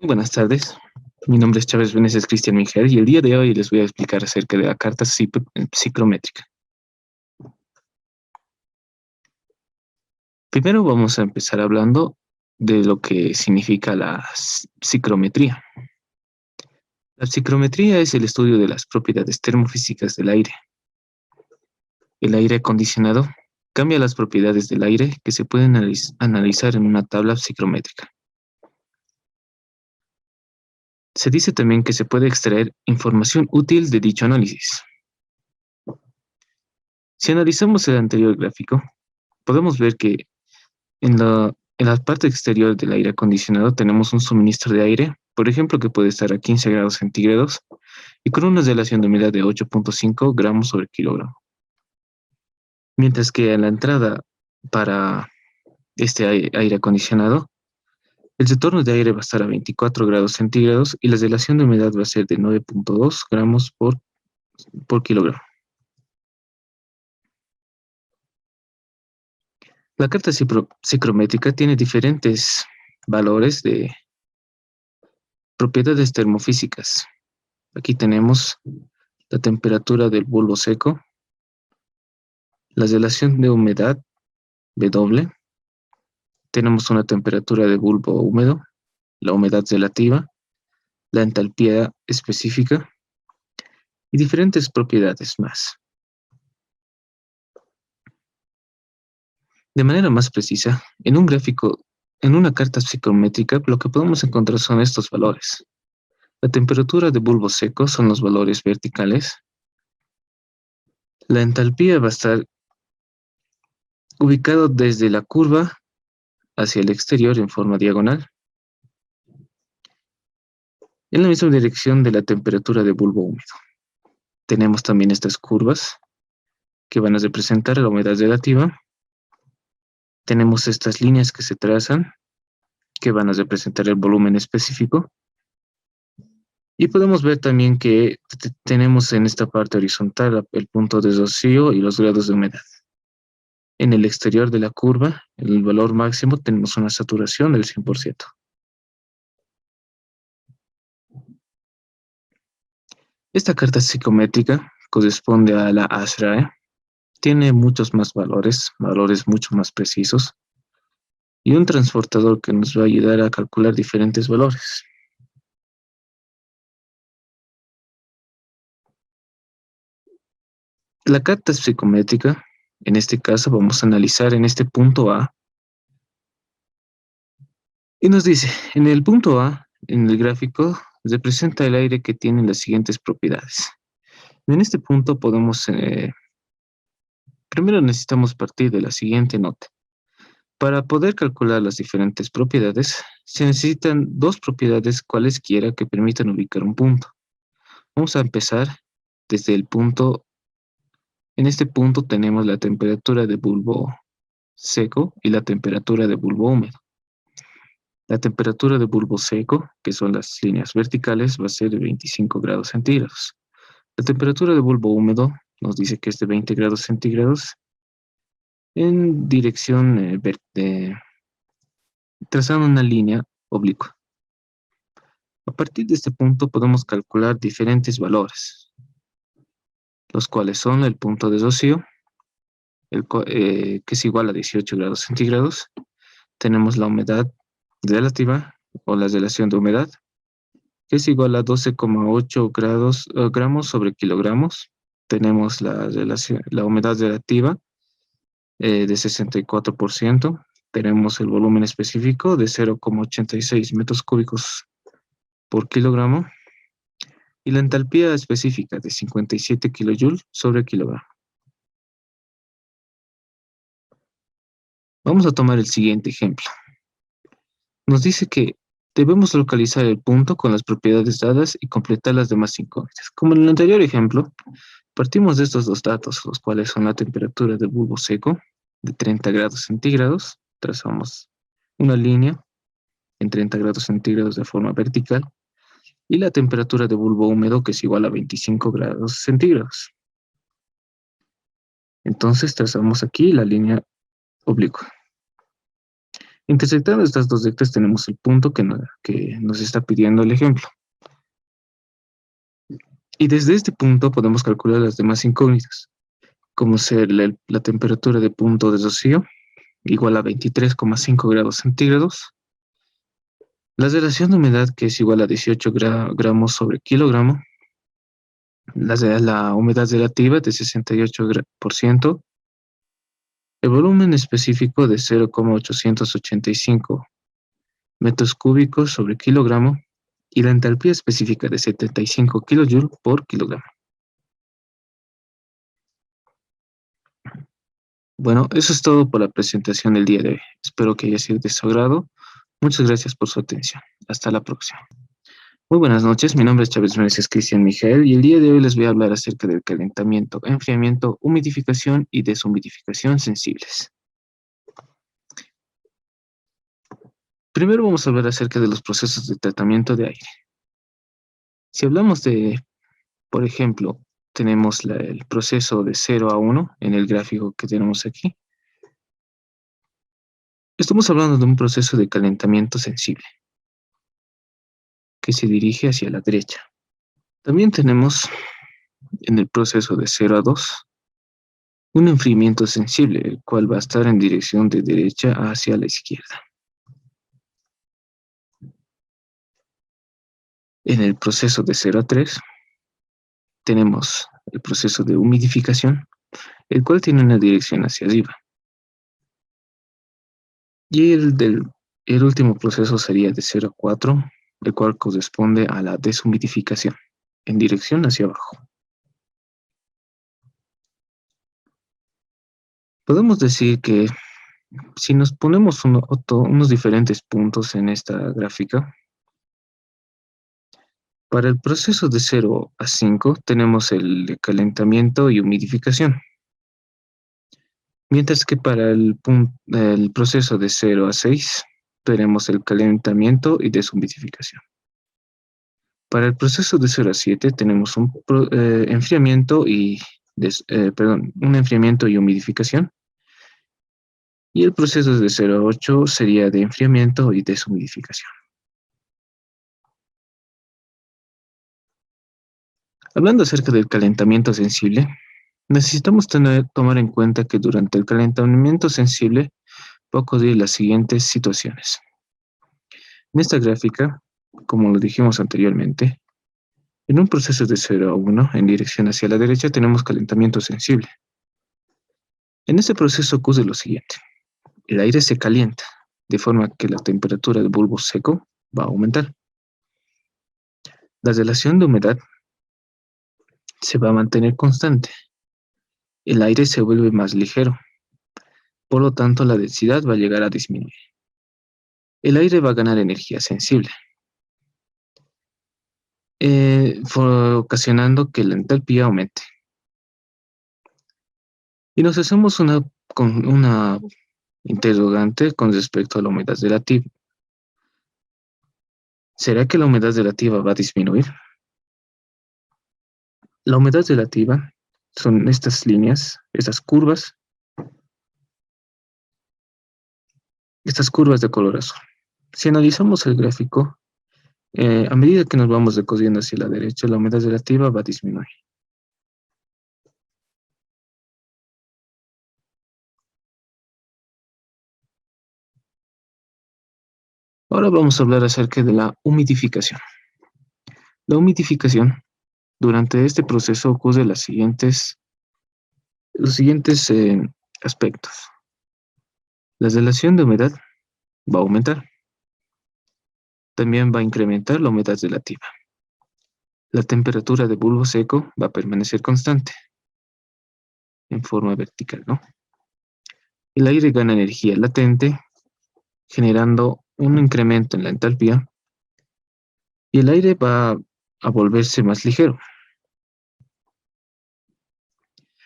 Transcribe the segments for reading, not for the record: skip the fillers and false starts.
Muy buenas tardes. Mi nombre es Chávez Beneses Cristian Mijer y el día de hoy les voy a explicar acerca de la carta psicométrica. Primero vamos a empezar hablando de lo que significa la psicometría. La psicometría es el estudio de las propiedades termofísicas del aire. El aire acondicionado cambia las propiedades del aire que se pueden analizar en una tabla psicométrica. Se dice también que se puede extraer información útil de dicho análisis. Si analizamos el anterior gráfico, podemos ver que en la parte exterior del aire acondicionado tenemos un suministro de aire, por ejemplo, que puede estar a 15 grados centígrados y con una relación de humedad de 8.5 gramos sobre kilogramo. Mientras que a la entrada para este aire acondicionado, el retorno de aire va a estar a 24 grados centígrados y la relación de humedad va a ser de 9.2 gramos por kilogramo. La carta psicométrica tiene diferentes valores de propiedades termofísicas. Aquí tenemos la temperatura del bulbo seco, la relación de humedad W, tenemos una temperatura de bulbo húmedo, la humedad relativa, la entalpía específica y diferentes propiedades más. De manera más precisa, en un gráfico, en una carta psicométrica, lo que podemos encontrar son estos valores. La temperatura de bulbo seco son los valores verticales. La entalpía va a estar ubicado desde la curva hacia el exterior en forma diagonal, en la misma dirección de la temperatura de bulbo húmedo. Tenemos también estas curvas que van a representar la humedad relativa. Tenemos estas líneas que se trazan que van a representar el volumen específico. Y podemos ver también que tenemos en esta parte horizontal el punto de rocío y los grados de humedad. En el exterior de la curva, en el valor máximo, tenemos una saturación del 100%. Esta carta psicométrica corresponde a la ASRAE. Tiene muchos más valores mucho más precisos, y un transportador que nos va a ayudar a calcular diferentes valores. La carta psicométrica, en este caso vamos a analizar en este punto A, y nos dice, en el punto A, en el gráfico, representa el aire que tiene las siguientes propiedades. En este punto podemos, primero necesitamos partir de la siguiente nota. Para poder calcular las diferentes propiedades, se necesitan dos propiedades cualesquiera que permitan ubicar un punto. Vamos a empezar desde el punto. En este punto tenemos la temperatura de bulbo seco y la temperatura de bulbo húmedo. La temperatura de bulbo seco, que son las líneas verticales, va a ser de 25 grados centígrados. La temperatura de bulbo húmedo nos dice que es de 20 grados centígrados en dirección trazando una línea oblicua. A partir de este punto podemos calcular diferentes valores, los cuales son el punto de rocío, que es igual a 18 grados centígrados. Tenemos la humedad relativa o la relación de humedad, que es igual a 12,8 gramos sobre kilogramos. Tenemos la humedad relativa de 64%. Tenemos el volumen específico de 0,86 metros cúbicos por kilogramo y la entalpía específica de 57 kilojoules sobre kilogramo. Vamos a tomar el siguiente ejemplo. Nos dice que debemos localizar el punto con las propiedades dadas y completar las demás incógnitas. Como en el anterior ejemplo, partimos de estos dos datos, los cuales son la temperatura del bulbo seco de 30 grados centígrados. Trazamos una línea en 30 grados centígrados de forma vertical y la temperatura de bulbo húmedo, que es igual a 25 grados centígrados. Entonces trazamos aquí la línea oblicua. Intersectando estas dos rectas tenemos el punto que nos está pidiendo el ejemplo. Y desde este punto podemos calcular las demás incógnitas, como ser la temperatura de punto de rocío, igual a 23,5 grados centígrados, la relación de humedad, que es igual a 18 gramos sobre kilogramo, la humedad relativa de 68%, el volumen específico de 0,885 metros cúbicos sobre kilogramo y la entalpía específica de 75 kilojoules por kilogramo. Bueno, eso es todo por la presentación del día de hoy. Espero que haya sido de su agrado. Muchas gracias por su atención. Hasta la próxima. Muy buenas noches, mi nombre es Chávez Meneses Cristian Miguel y el día de hoy les voy a hablar acerca del calentamiento, enfriamiento, humidificación y deshumidificación sensibles. Primero vamos a hablar acerca de los procesos de tratamiento de aire. Si hablamos de, por ejemplo, tenemos el proceso de 0 a 1 en el gráfico que tenemos aquí. Estamos hablando de un proceso de calentamiento sensible que se dirige hacia la derecha. También tenemos en el proceso de 0 a 2 un enfriamiento sensible, el cual va a estar en dirección de derecha hacia la izquierda. En el proceso de 0 a 3 tenemos el proceso de humidificación, el cual tiene una dirección hacia arriba. Y el último proceso sería de 0 a 4, el cual corresponde a la deshumidificación, en dirección hacia abajo. Podemos decir que si nos ponemos unos diferentes puntos en esta gráfica, para el proceso de 0 a 5 tenemos el de calentamiento y humidificación, mientras que para el proceso de 0 a 6 tenemos el calentamiento y deshumidificación. Para el proceso de 0 a 7 tenemos un enfriamiento un enfriamiento y humidificación. Y el proceso de 0 a 8 sería de enfriamiento y deshumidificación. Hablando acerca del calentamiento sensible, necesitamos tomar en cuenta que durante el calentamiento sensible va a ocurrir las siguientes situaciones. En esta gráfica, como lo dijimos anteriormente, en un proceso de 0 a 1 en dirección hacia la derecha tenemos calentamiento sensible. En este proceso ocurre lo siguiente. El aire se calienta, de forma que la temperatura del bulbo seco va a aumentar. La relación de humedad se va a mantener constante. El aire se vuelve más ligero. Por lo tanto, la densidad va a llegar a disminuir. El aire va a ganar energía sensible, ocasionando que la entalpía aumente. Y nos hacemos una interrogante con respecto a la humedad relativa. ¿Será que la humedad relativa va a disminuir? La humedad relativa son estas líneas, estas curvas de color azul. Si analizamos el gráfico, a medida que nos vamos recorriendo hacia la derecha, la humedad relativa va a disminuir. Ahora vamos a hablar acerca de la humidificación. La humidificación, durante este proceso ocurre los siguientes aspectos. La relación de humedad va a aumentar. También va a incrementar la humedad relativa. La temperatura de bulbo seco va a permanecer constante, en forma vertical, ¿no? El aire gana energía latente, generando un incremento en la entalpía, y el aire va a volverse más ligero.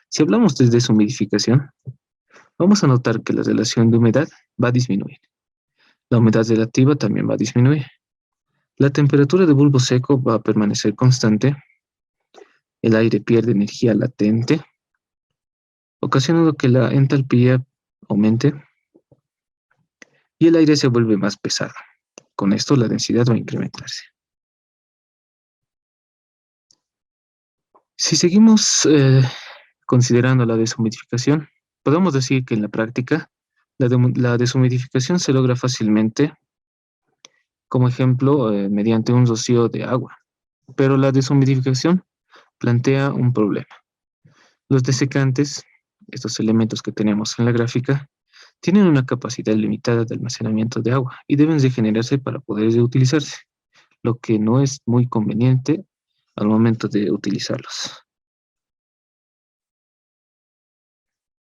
Si hablamos de deshumidificación, vamos a notar que la relación de humedad va a disminuir. La humedad relativa también va a disminuir. La temperatura de bulbo seco va a permanecer constante. El aire pierde energía latente, ocasionando que la entalpía aumente. y el aire se vuelve más pesado. Con esto la densidad va a incrementarse. Si seguimos considerando la deshumidificación, podemos decir que en la práctica la deshumidificación se logra fácilmente, como ejemplo, mediante un rocío de agua, pero la deshumidificación plantea un problema. Los desecantes, estos elementos que tenemos en la gráfica, tienen una capacidad limitada de almacenamiento de agua y deben regenerarse para poder reutilizarse, lo que no es muy conveniente al momento de utilizarlos.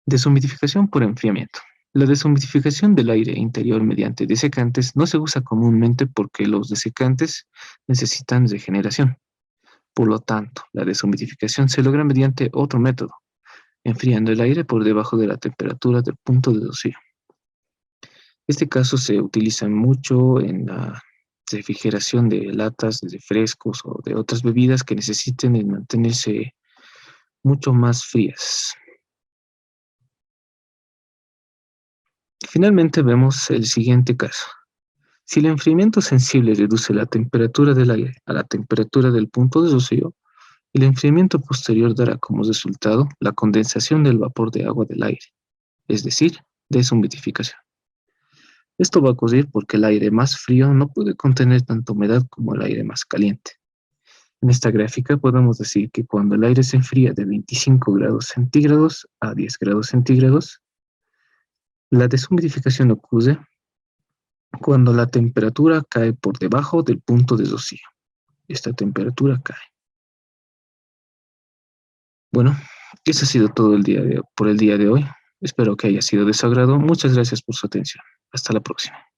Deshumidificación por enfriamiento. La deshumidificación del aire interior mediante desecantes no se usa comúnmente porque los desecantes necesitan regeneración. Por lo tanto, la deshumidificación se logra mediante otro método, enfriando el aire por debajo de la temperatura del punto de rocío. Este caso se utiliza mucho en la refrigeración de latas de refrescos o de otras bebidas que necesiten mantenerse mucho más frías. Finalmente vemos el siguiente caso. Si el enfriamiento sensible reduce la temperatura del aire a la temperatura del punto de rocío, el enfriamiento posterior dará como resultado la condensación del vapor de agua del aire, es decir, deshumidificación. Esto va a ocurrir porque el aire más frío no puede contener tanta humedad como el aire más caliente. En esta gráfica podemos decir que cuando el aire se enfría de 25 grados centígrados a 10 grados centígrados, la deshumidificación ocurre cuando la temperatura cae por debajo del punto de rocío. Esta temperatura cae. Bueno, eso ha sido todo por el día de hoy. Espero que haya sido de su agrado. Muchas gracias por su atención. Hasta la próxima.